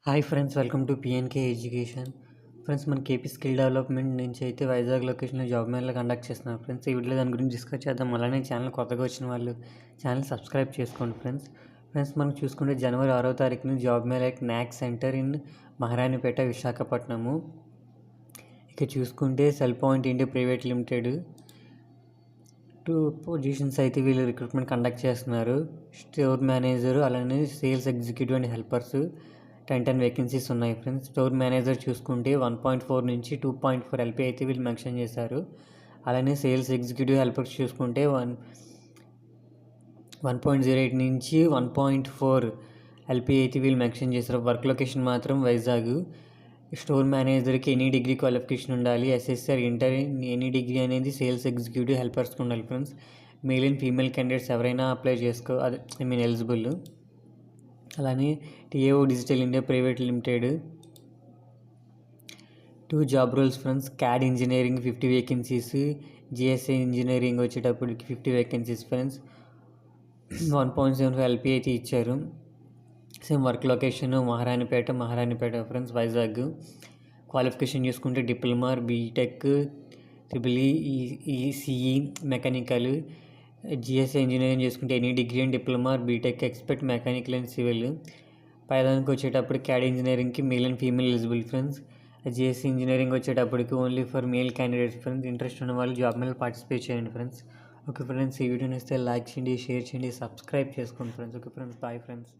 Hi friends, welcome to PNK education. Friends, మన KP skill development నుంచి అయితే వైజాగ్ లొకేషన్లో జాబ్ మేళా కండక్ట్ చేస్తున్నారు ఫ్రెండ్స్. ఈ వీడియోలో దాని గురించి డిస్కస్ చేద్దాం. అలానే ఛానల్ కొత్తగా వచ్చిన వాళ్ళు ఛానల్ సబ్స్క్రైబ్ చేసుకోండి ఫ్రెండ్స్. మనం చూసుకుంటే జనవరి 6వ తారీఖున జాబ్ మేళా నాక్ సెంటర్ ఇన్ మహారాణిపేట విశాఖపట్నము. ఇక చూసుకుంటే cell point India private limited 2 positions అయితే వీళ్ళు రిక్రూట్మెంట్ కండక్ట్ చేస్తున్నారు. స్టోర్ మేనేజరు, అలానే sales executive and helpers 10 vacancies ఉన్నాయి ఫ్రెండ్స్. స్టోర్ మేనేజర్ చూసుకుంటే 1.4 నుంచి 2.4 ఎల్పీ అయితే వీళ్ళు మెన్షన్ చేశారు. అలానే సేల్స్ ఎగ్జిక్యూటివ్ హెల్పర్స్ చూసుకుంటే 1.08 నుంచి 1.4 ఎల్పీ అయితే వీళ్ళు మెన్షన్ చేశారు. వర్క్ లొకేషన్ మాత్రం వైజాగ్. స్టోర్ మేనేజర్కి ఎనీ డిగ్రీ క్వాలిఫికేషన్ ఉండాలి. ఎస్ఎస్ఆర్ ఇంటర్ ఎనీ డిగ్రీ అనేది సేల్స్ ఎగ్జిక్యూటివ్ హెల్పర్స్కి ఉండాలి friends. Male and female candidates ఎవరైనా అప్లై ఎలిజిబుల్. అలానే TAO digital India private limited 2 job roles friends. CAD engineering 50 vacancies, GSI engineering వచ్చేటప్పటికి 50 vacancies friends. 1.75 LP అయితే ఇచ్చారు. Same work location Maharanipeta friends, Vizag. Qualification చూసుకుంటే diploma, BTech, triple ECE, mechanical, GSI engineering చేసుకుంటే any degree and diploma, BTech, expert mechanical and civil. పైదానికి వచ్చేటప్పుడు CAD ఇంజనీరింగ్కి male and female eligible friends. GSC engineering వచ్చేటప్పటికి only for male candidates friends. Interest ఉన్న వాళ్ళు job మీద participate చేయండి friends. Okay friends, ఈ వీడియోని ఇస్తే లైక్ చేయండి, షేర్ చేయండి, సబ్స్క్రైబ్ చేసుకోండి friends. Okay friends, bye friends.